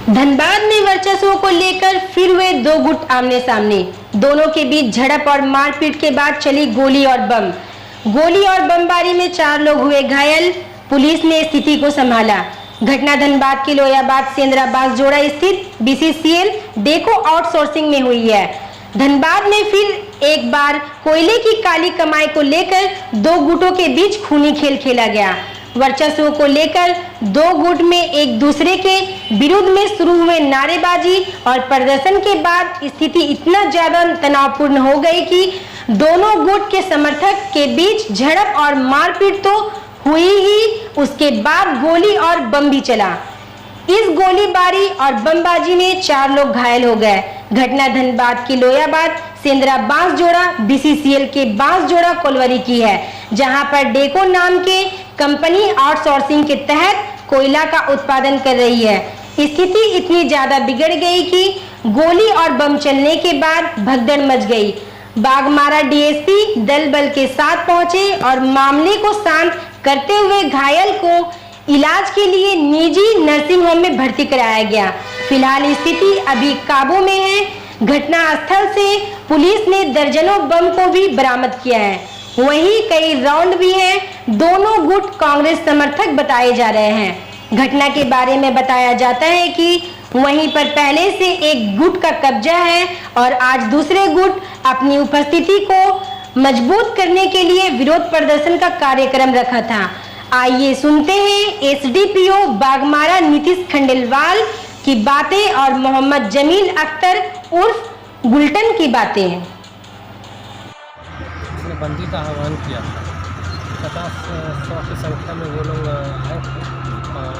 धनबाद में वर्चस्व को लेकर फिर हुए दो गुट आमने सामने। दोनों के बीच झड़प और मारपीट के बाद चली गोली और बमबारी में 4 लोग हुए घायल। पुलिस ने स्थिति को संभाला। घटना धनबाद के लोयाबाद सेंद्रा बांसजोड़ा स्थित बीसीसीएल डेको आउटसोर्सिंग में हुई है। धनबाद में फिर एक बार कोयले की काली कमाई को लेकर दो गुटों के बीच खूनी खेल खेला गया। वर्चस्व को लेकर दो गुट में एक दूसरे के विरुद्ध में शुरू हुए नारेबाजी और प्रदर्शन के बाद स्थिति इतना ज्यादा तनावपूर्ण हो गई कि दोनों गुट के समर्थक के बीच झड़प और मारपीट तो हुई ही, उसके बाद गोली और बम भी चला। इस गोलीबारी और बमबाजी में 4 लोग घायल हो गए। घटना धनबाद के लोयाबाद सेंद्रा बांसजोड़ा बीसीसीएल के बांसजोड़ा कोलवरी की है, जहां पर डेको नाम के कंपनी आउटसोर्सिंग के तहत कोयला का उत्पादन कर रही है। स्थिति इतनी ज्यादा बिगड़ गई कि गोली और बम चलने के बाद भगदड़ मच गई। बाघमारा डीएसपी दल बल के साथ पहुंचे और मामले को शांत करते हुए घायल को इलाज के लिए निजी नर्सिंग होम में भर्ती कराया गया। फिलहाल स्थिति अभी काबू में है। घटनास्थल से पुलिस ने दर्जनों बम को भी बरामद किया है। वहीं कई राउंड भी हैं। दोनों गुट कांग्रेस समर्थक बताए जा रहे हैं। घटना के बारे में बताया जाता है कि वहीं पर पहले से एक गुट का कब्जा है और आज दूसरे गुट अपनी उपस्थिति को मजबूत करने के लिए विरोध प्रदर्शन का कार्यक्रम रखा था। आइए सुनते हैं एसडीपीओ बाघमारा नीतीश खंडेलवाल की बातें और मोहम्मद जमील अख्तर उर्फ गुलटन की बातें। उसने बंदी का आह्वान किया था। 50-100 की संख्या में वो लोग आए थे और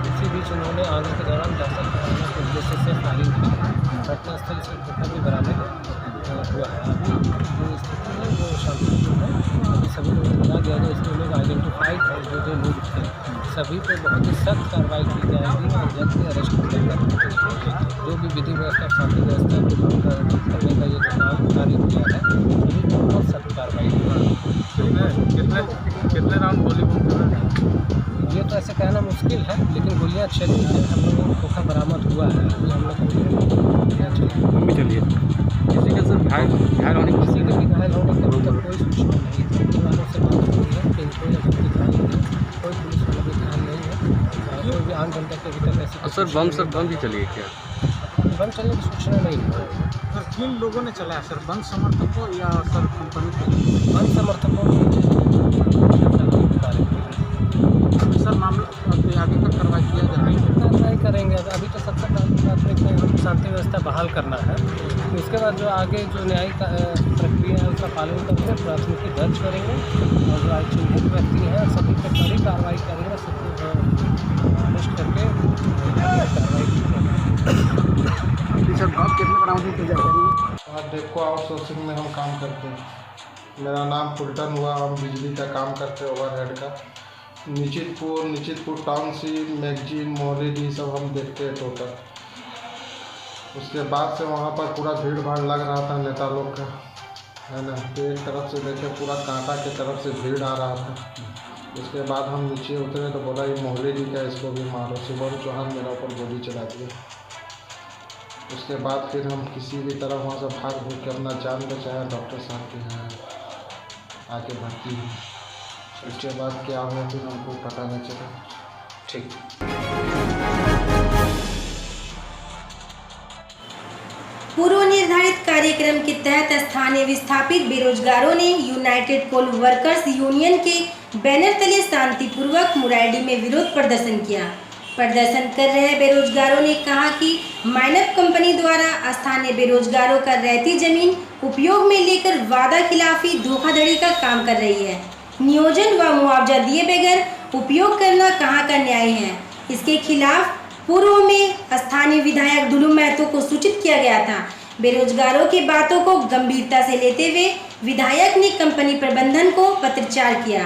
इसी बीच उन्होंने आने के दौरान दहशत फैलाने के उद्देश्य से फायरिंग की। घटनास्थल से घटना भी बरामद हुआ है। अभी जो स्थिति है वो शांतिपूर्ण है। अभी सभी लोगों को बता दिया जाए, इसमें लोग आइडेंटिफाइड है। जो लोग थे सभी पर बहुत ही सख्त कार्रवाई की जाएगी और जल्द ही अरेस्ट कर जो भी विधि व्यवस्था शांति व्यवस्था को भंग करने का ये काम कार्य किया है, सभी पर बहुत सख्त कार्रवाई की। कितने राउंड गोली बम ये तो ऐसे कहना मुश्किल है, लेकिन गोलियाँ चली हैं। हम लोगों को खोखा बरामद हुआ है। अभी हम लोग गोलियाँ चलिए किसी के सिर्फ घायल होने की किसी के भी घायल होने का तो कोई सूचना नहीं थी। वालों से बात हुई है कि कोई अभी घायल नहीं है, कोई पुलिस वाला भी घायल नहीं है। कोई भी आम जनता के अभी तक ऐसी बम भी चली है क्या? बम चलने की सूचना नहीं है। सर किन लोगों ने चलाया सर? बंद समर्थकों या सर कंपनी? बंद समर्थकों सर मामला आगे तक कार्रवाई किया जा रहा है। कार्रवाई करेंगे। अभी तो सबसे प्राथमिकता है शांति व्यवस्था बहाल करना है। उसके बाद जो आगे जो न्यायिक प्रक्रिया है उसका पालन करके प्राथमिकी दर्ज करेंगे और जो आज चिन्हित व्यक्ति हैं सभी पर कड़ी कार्रवाई करेंगे। सबको अरेस्ट करके कार्रवाई सर आप कितने बरामद की जा रही है? डेको आउटसोर्सिंग में हम काम करते हैं। मेरा नाम फुलटन हुआ। हम बिजली का काम करते हैं, ओवरहेड का। निचितपुर टाउनशिप मैगजीन मोहरेडी सब हम देखते हैं टोटल। उसके बाद से वहाँ पर पूरा भीड़ भाड़ लग रहा था नेता लोग का, है ना। तो एक तरफ से देखे पूरा कांटा के तरफ से भीड़ आ रहा था। उसके बाद हम नीचे उतरे तो बोला ये मोहरेडी का, इसको भी मारो। शिवम चौहान मेरा ऊपर गोली चला दिया। उसके बाद फिर हम किसी भी तरह वहाँ से भाग भूग के अपना जान बचाया। डॉक्टर साहब के यहाँ आके भर्ती हुई। उसके बाद क्या हुआ फिर हमको पता नहीं चला। ठीक। पूर्व निर्धारित कार्यक्रम के तहत स्थानीय विस्थापित बेरोजगारों ने यूनाइटेड कोल वर्कर्स यूनियन के बैनर तले शांतिपूर्वक मुराइडी में विरोध प्रदर्शन किया। प्रदर्शन कर रहे बेरोजगारों ने कहा कि माइनर कंपनी द्वारा स्थानीय बेरोजगारों का रहती जमीन उपयोग में लेकर वादा खिलाफी धोखाधड़ी का काम कर रही है। नियोजन व मुआवजा दिए बगैर उपयोग करना कहाँ का न्याय है। इसके खिलाफ पूर्व में स्थानीय विधायक दुलू महतो को सूचित किया गया था। बेरोजगारों की बातों को गंभीरता से लेते हुए विधायक ने कंपनी प्रबंधन को पत्राचार किया।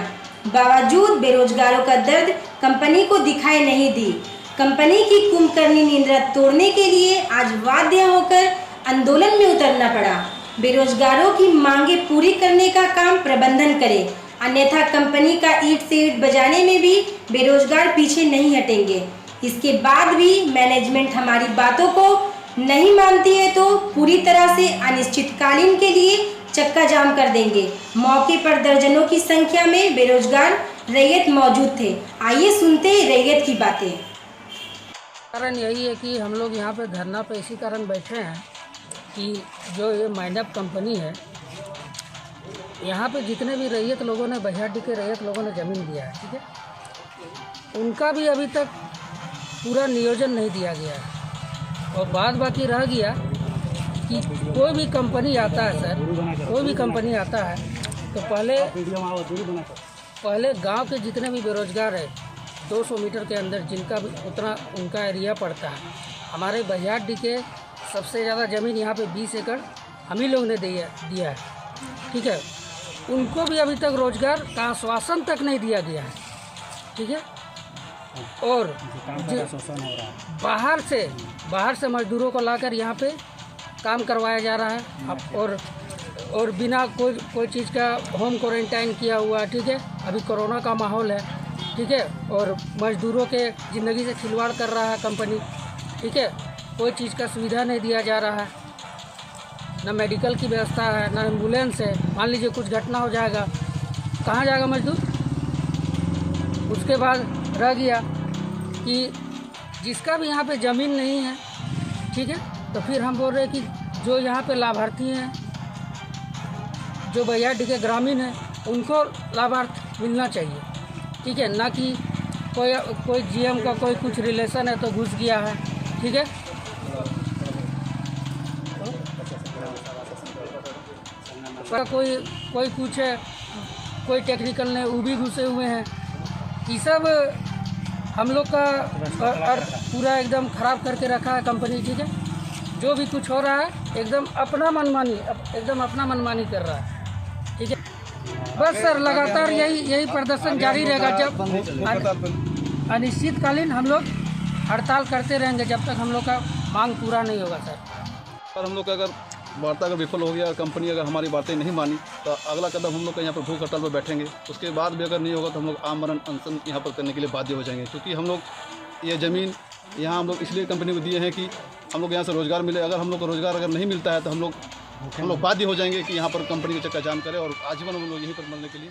बावजूद बेरोजगारों का दर्द कंपनी को दिखाई नहीं दी। कंपनी की कुंभकर्णी नींद्रा तोड़ने के लिए आज बाध्य होकर आंदोलन में उतरना पड़ा। बेरोजगारों की मांगे पूरी करने का काम प्रबंधन करे, अन्यथा कंपनी का ईंट से ईंट बजाने में भी बेरोजगार पीछे नहीं हटेंगे। इसके बाद भी मैनेजमेंट हमारी बातों को नहीं मानती है तो पूरी तरह से अनिश्चितकालीन के लिए चक्का जाम कर देंगे। मौके पर दर्जनों की संख्या में बेरोजगार रैयत मौजूद थे। आइए सुनते हैं रैयत की बातें। कारण यही है कि हम लोग यहाँ पे धरना पे इसी कारण बैठे हैं कि जो ये माइंडअप कंपनी है, यहाँ पे जितने भी रैयत लोगों ने, बहियाडी के रैयत लोगों ने ज़मीन दिया है, ठीक है, उनका भी अभी तक पूरा नियोजन नहीं दिया गया है। और बाद बाकी रह गया कि कोई भी कंपनी आता है सर, कोई भी कंपनी आता है तो पहले गांव के जितने भी बेरोजगार है 200 मीटर के अंदर जिनका भी उतना उनका एरिया पड़ता है। हमारे बहियाडी के सबसे ज़्यादा ज़मीन यहाँ पे 20 एकड़ हम ही लोग ने दिया है, ठीक है। उनको भी अभी तक रोजगार का आश्वासन तक नहीं दिया गया है, ठीक है। और बाहर से मजदूरों को लाकर यहाँ पे काम करवाया जा रहा है और बिना कोई चीज़ का होम क्वारंटाइन किया हुआ, ठीक है। अभी कोरोना का माहौल है, ठीक है, और मजदूरों के ज़िंदगी से खिलवाड़ कर रहा है कंपनी, ठीक है। कोई चीज़ का सुविधा नहीं दिया जा रहा है, ना मेडिकल की व्यवस्था है, ना एम्बुलेंस है। मान लीजिए कुछ घटना हो जाएगा, कहाँ जाएगा मजदूर? उसके बाद रह गया कि जिसका भी यहाँ पे ज़मीन नहीं है, ठीक है, तो फिर हम बोल रहे हैं कि जो यहाँ पे लाभार्थी हैं, जो बहियाडी के ग्रामीण हैं, उनको लाभार्थ मिलना चाहिए, ठीक है, ना कि कोई जीएम का कोई कुछ रिलेशन है तो घुस गया है, ठीक है। कोई कुछ है, कोई टेक्निकल ने वो भी घुसे हुए हैं। ये सब हम लोग का पूरा एकदम ख़राब करके रखा है कंपनी, ठीक है। जो भी कुछ हो रहा है एकदम अपना मनमानी कर रहा है, ठीक है। बस सर लगातार यही प्रदर्शन जारी रहेगा। जब अनिश्चितकालीन हम लोग हड़ताल करते रहेंगे जब तक हम लोग का मांग पूरा नहीं होगा सर। हम लोग का अगर वार्ता अगर विफल हो गया और कंपनी अगर हमारी बातें नहीं मानी तो अगला कदम हम लोग का यहाँ पर भूख हड़ताल पर बैठेंगे। उसके बाद भी अगर नहीं होगा तो हम लोग आमरण अनशन यहाँ पर करने के लिए बाध्य हो जाएंगे, क्योंकि हम लोग ये ज़मीन यहाँ हम लोग इसलिए कंपनी को दिए हैं कि हम लोग यहाँ से रोज़गार मिले। अगर हम लोग को रोज़गार अगर नहीं मिलता है तो हम लोग बाध्य हो जाएंगे कि यहाँ पर कंपनी का चक्का जाम करें और आजीवन हम लोग यहीं पर मरने के लिए